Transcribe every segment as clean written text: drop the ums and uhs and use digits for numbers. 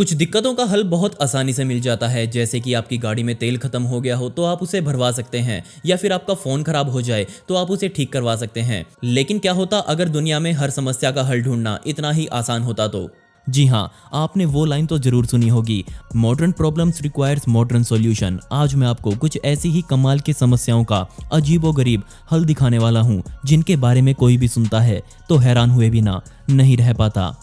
कुछ दिक्कतों का हल बहुत आसानी से मिल जाता है, जैसे कि आपकी गाड़ी में तेल खत्म हो गया हो तो आप उसे भरवा सकते हैं, या फिर आपका फ़ोन खराब हो जाए तो आप उसे ठीक करवा सकते हैं। लेकिन क्या होता अगर दुनिया में हर समस्या का हल ढूंढना इतना ही आसान होता तो? जी हाँ, आपने वो लाइन तो जरूर सुनी होगी, modern problems requires modern solution. आज मैं आपको कुछ ऐसी ही कमाल की समस्याओं का अजीबोगरीब हल दिखाने वाला हूँ, जिनके बारे में कोई भी सुनता है तो हैरान हुए बिना नहीं रह पाता।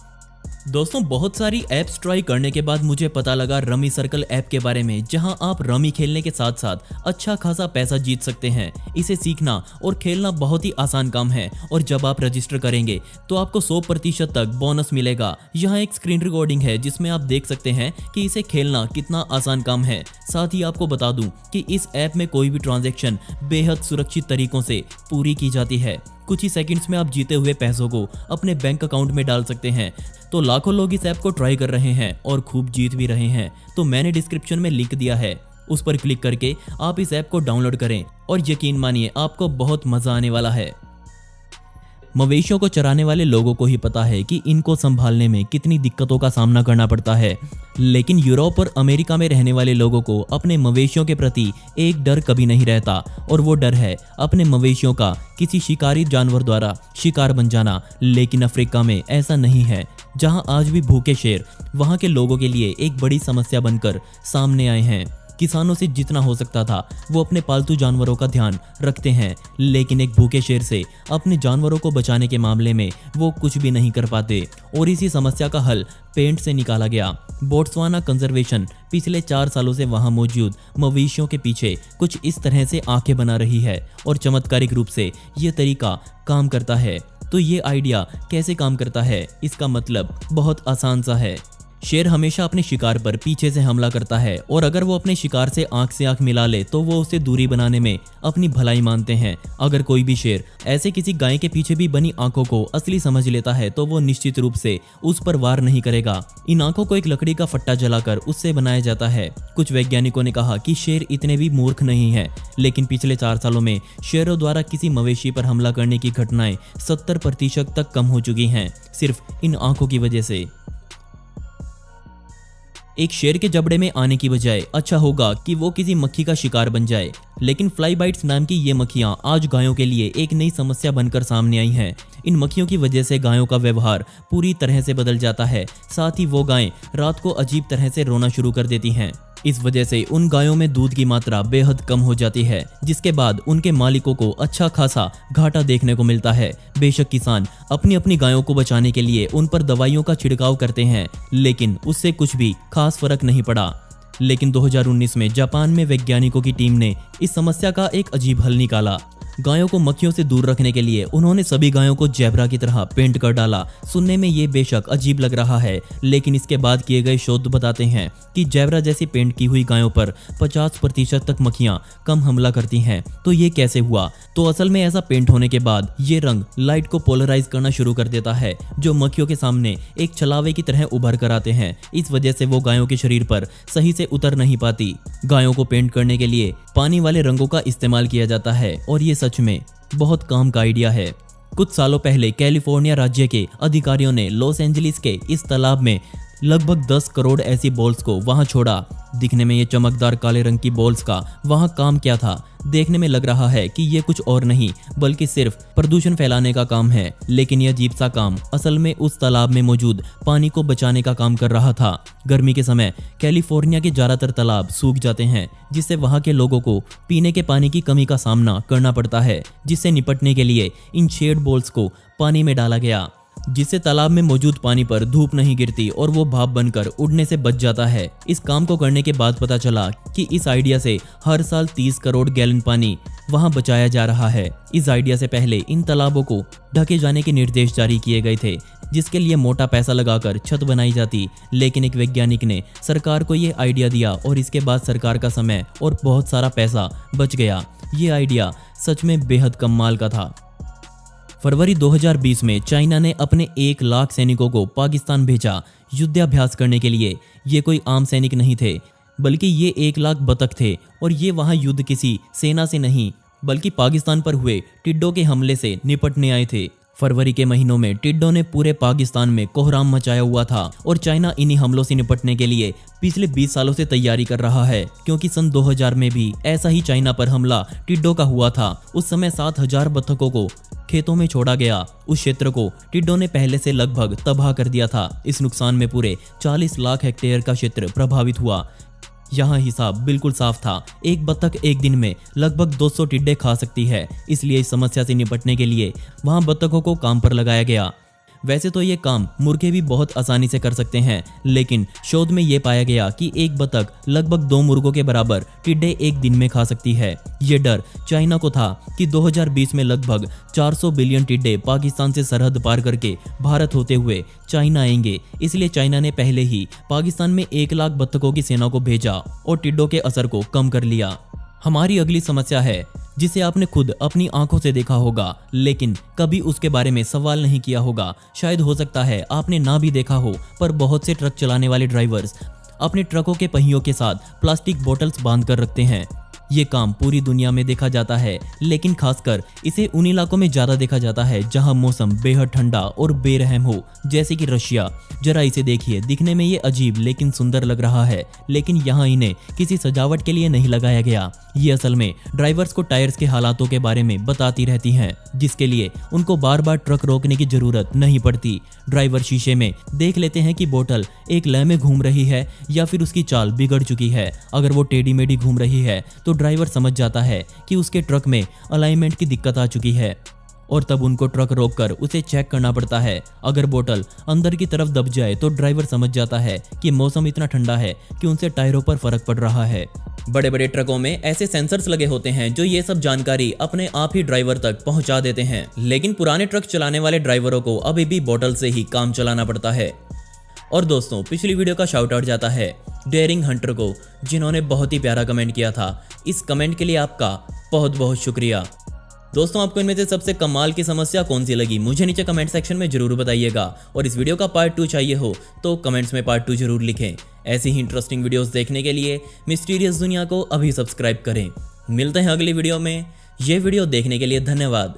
दोस्तों, बहुत सारी ऐप्स ट्राई करने के बाद मुझे पता लगा रमी सर्कल ऐप के बारे में, जहां आप रमी खेलने के साथ साथ अच्छा खासा पैसा जीत सकते हैं। इसे सीखना और खेलना बहुत ही आसान काम है, और जब आप रजिस्टर करेंगे तो आपको 100% तक बोनस मिलेगा। यहाँ एक स्क्रीन रिकॉर्डिंग है जिसमें आप देख सकते हैं कि इसे खेलना कितना आसान काम है। साथ ही आपको बता दूं कि इस ऐप में कोई भी ट्रांजैक्शन बेहद सुरक्षित तरीकों से पूरी की जाती है। कुछ ही सेकंड्स में आप जीते हुए पैसों को अपने बैंक अकाउंट में डाल सकते हैं। तो लाखों लोग इस ऐप को ट्राई कर रहे हैं और खूब जीत भी रहे हैं। तो मैंने डिस्क्रिप्शन में लिंक दिया है, उस पर क्लिक करके आप इस ऐप को डाउनलोड करें और यकीन मानिए आपको बहुत मजा आने वाला है। मवेशियों को चराने वाले लोगों को ही पता है कि इनको संभालने में कितनी दिक्कतों का सामना करना पड़ता है, लेकिन यूरोप और अमेरिका में रहने वाले लोगों को अपने मवेशियों के प्रति एक डर कभी नहीं रहता, और वो डर है अपने मवेशियों का किसी शिकारी जानवर द्वारा शिकार बन जाना। लेकिन अफ्रीका में ऐसा नहीं है, जहां आज भी भूखे शेर वहां के लोगों के लिए एक बड़ी समस्या बनकर सामने आए हैं। किसानों से जितना हो सकता था वो अपने पालतू जानवरों का ध्यान रखते हैं, लेकिन एक भूखे शेर से अपने जानवरों को बचाने के मामले में वो कुछ भी नहीं कर पाते, और इसी समस्या का हल पेंट से निकाला गया। बोट्सवाना कंजर्वेशन पिछले 4 सालों से वहां मौजूद मवेशियों के पीछे कुछ इस तरह से आंखें बना रही है, और चमत्कारिक रूप से ये तरीका काम करता है। तो ये आइडिया कैसे काम करता है, इसका मतलब बहुत आसान सा है। शेर हमेशा अपने शिकार पर पीछे से हमला करता है, और अगर वो अपने शिकार से आंख मिला ले तो वो उसे दूरी बनाने में अपनी भलाई मानते हैं। अगर कोई भी शेर ऐसे किसी गाय के पीछे भी बनी आंखों को असली समझ लेता है तो वो निश्चित रूप से उस पर वार नहीं करेगा। इन आंखों को एक लकड़ी का फट्टा जलाकर उससे बनाया जाता है। कुछ वैज्ञानिकों ने कहा कि शेर इतने भी मूर्ख नहीं है, लेकिन पिछले 4 सालों में शेरों द्वारा किसी मवेशी पर हमला करने की घटनाएं 70% तक कम हो चुकी हैं, सिर्फ इन आंखों की वजह से। एक शेर के जबड़े में आने की बजाय अच्छा होगा कि वो किसी मक्खी का शिकार बन जाए। लेकिन फ्लाई बाइट्स नाम की ये मक्खियां आज गायों के लिए एक नई समस्या बनकर सामने आई हैं। इन मक्खियों की वजह से गायों का व्यवहार पूरी तरह से बदल जाता है। साथ ही वो गायें रात को अजीब तरह से रोना शुरू कर देती हैं। इस वजह से उन गायों में दूध की मात्रा बेहद कम हो जाती है, जिसके बाद उनके मालिकों को अच्छा खासा घाटा देखने को मिलता है। बेशक किसान अपनी अपनी गायों को बचाने के लिए उन पर दवाइयों का छिड़काव करते हैं, लेकिन उससे कुछ भी खास फर्क नहीं पड़ा। लेकिन 2019 में जापान में वैज्ञानिकों की टीम ने इस समस्या का एक अजीब हल निकाला। गायों को मक्खियों से दूर रखने के लिए उन्होंने सभी गायों को जेब्रा की तरह पेंट कर डाला। सुनने में ये बेशक अजीब लग रहा है, लेकिन इसके बाद किए गए शोध बताते हैं कि जेब्रा जैसी पेंट की हुई गायों पर 50% तक मक्खियां कम हमला करती हैं। तो ये कैसे हुआ? तो असल में ऐसा पेंट होने के बाद ये रंग लाइट को पोलराइज करना शुरू कर देता है, जो मक्खियों के सामने एक छलावे की तरह उभर कर आते हैं। इस वजह से वो गायों के शरीर पर सही से उतर नहीं पाती। गायों को पेंट करने के लिए पानी वाले रंगों का इस्तेमाल किया जाता है, और ये सच में बहुत काम का आइडिया है। कुछ सालों पहले कैलिफोर्निया राज्य के अधिकारियों ने लॉस एंजलिस के इस तालाब में लगभग 10 करोड़ ऐसी बॉल्स को वहां छोड़ा। दिखने में ये चमकदार काले रंग की बॉल्स का वहां काम क्या था? देखने में लग रहा है कि ये कुछ और नहीं बल्कि सिर्फ प्रदूषण फैलाने का काम है, लेकिन यह अजीब सा काम असल में उस तालाब में मौजूद पानी को बचाने का काम कर रहा था। गर्मी के समय कैलिफोर्निया के ज्यादातर तालाब सूख जाते हैं, जिससे वहां के लोगों को पीने के पानी की कमी का सामना करना पड़ता है। जिससे निपटने के लिए इन शेड बॉल्स को पानी में डाला गया, जिससे तालाब में मौजूद पानी पर धूप नहीं गिरती और वो भाप बनकर उड़ने से बच जाता है। इस काम को करने के बाद पता चला कि इस आइडिया से हर साल 30 करोड़ गैलन पानी वहां बचाया जा रहा है। इस आइडिया से पहले इन तालाबों को ढके जाने के निर्देश जारी किए गए थे, जिसके लिए मोटा पैसा लगाकर छत बनाई जाती। लेकिन एक वैज्ञानिक ने सरकार को ये आइडिया दिया, और इसके बाद सरकार का समय और बहुत सारा पैसा बच गया। ये आइडिया सच में बेहद कमाल का था। फरवरी 2020 में चाइना ने अपने 1 लाख सैनिकों को पाकिस्तान भेजा युद्धाभ्यास करने के लिए। ये कोई आम सैनिक नहीं थे, बल्कि ये 1 लाख बतख थे, और ये वहां युद्ध किसी सेना से नहीं बल्कि पाकिस्तान पर हुए टिड्डों के हमले से निपटने आए थे। फरवरी के महीनों में टिड्डों ने पूरे पाकिस्तान में कोहराम मचाया हुआ था और चाइना इन्हीं हमलों से निपटने के लिए पिछले 20 सालों से तैयारी कर रहा है, क्योंकि सन 2000 में भी ऐसा ही चाइना पर हमला टिड्डों का हुआ था। उस समय 7000 बत्तखों को खेतों में छोड़ा गया। उस क्षेत्र को टिड्डों ने पहले से लगभग तबाह कर दिया था। इस नुकसान में पूरे 40 लाख हेक्टेयर का क्षेत्र प्रभावित हुआ। यहाँ हिसाब बिल्कुल साफ था, एक बत्तख एक दिन में लगभग 200 टिड्डे खा सकती है। इसलिए इस समस्या से निपटने के लिए वहाँ बत्तखों को काम पर लगाया गया। वैसे तो ये काम मुर्गे भी बहुत आसानी से कर सकते हैं, लेकिन शोध में ये पाया गया कि एक बत्तख लगभग 2 मुर्गों के बराबर टिड्डे एक दिन में खा सकती है। ये डर चाइना को था कि 2020 में लगभग 400 बिलियन टिड्डे पाकिस्तान से सरहद पार करके भारत होते हुए चाइना आएंगे। इसलिए चाइना ने पहले ही पाकिस्तान में 1 लाख बत्तखों की सेना को भेजा और टिड्डों के असर को कम कर लिया। हमारी अगली समस्या है जिसे आपने खुद अपनी आंखों से देखा होगा, लेकिन कभी उसके बारे में सवाल नहीं किया होगा। शायद हो सकता है आपने ना भी देखा हो, पर बहुत से ट्रक चलाने वाले ड्राइवर्स अपने ट्रकों के पहियों के साथ प्लास्टिक बोतल्स बांध कर रखते हैं। ये काम पूरी दुनिया में देखा जाता है, लेकिन खासकर इसे उन इलाकों में ज्यादा देखा जाता है जहां मौसम बेहद ठंडा और बेरहम हो, जैसे कि रशिया। जरा इसे देखिए, दिखने में ये अजीब लेकिन सुंदर लग रहा है, लेकिन यहाँ इन्हें किसी सजावट के लिए नहीं लगाया गया। ये असल में ड्राइवर्स को टायर्स के हालातों के बारे में बताती रहती हैं, जिसके लिए उनको बार बार ट्रक रोकने की जरूरत नहीं पड़ती। ड्राइवर शीशे में देख लेते हैं कि बोतल एक लय में घूम रही है या फिर उसकी चाल बिगड़ चुकी है। अगर वो टेढ़ी मेढ़ी घूम रही है तो ड्राइवर समझ जाता है कि उसके ट्रक में अलाइनमेंट की दिक्कत आ चुकी है और तब उनको ट्रक रोककर उसे चेक करना पड़ता है। अगर बोतल अंदर की तरफ दब जाए तो ड्राइवर समझ जाता है कि मौसम इतना ठंडा है कि उनसे टायरों पर फर्क पड़ रहा है। बड़े बड़े ट्रकों में ऐसे सेंसर्स लगे होते हैं जो ये सब जानकारी अपने आप ही ड्राइवर तक पहुंचा देते हैं, लेकिन पुराने ट्रक चलाने वाले ड्राइवरों को अभी भी बोतल से ही काम चलाना पड़ता है। और दोस्तों, पिछली वीडियो का शाउट आउट जाता है डेयरिंग हंटर को, जिन्होंने बहुत ही प्यारा कमेंट किया था। इस कमेंट के लिए आपका बहुत बहुत शुक्रिया। दोस्तों, आपको इनमें से सबसे कमाल की समस्या कौन सी लगी मुझे नीचे कमेंट सेक्शन में जरूर बताइएगा, और इस वीडियो का पार्ट 2 चाहिए हो तो कमेंट्स में पार्ट 2 जरूर लिखें। ऐसी ही इंटरेस्टिंग वीडियोस देखने के लिए मिस्टीरियस दुनिया को अभी सब्सक्राइब करें। मिलते हैं अगली वीडियो में। ये वीडियो देखने के लिए धन्यवाद।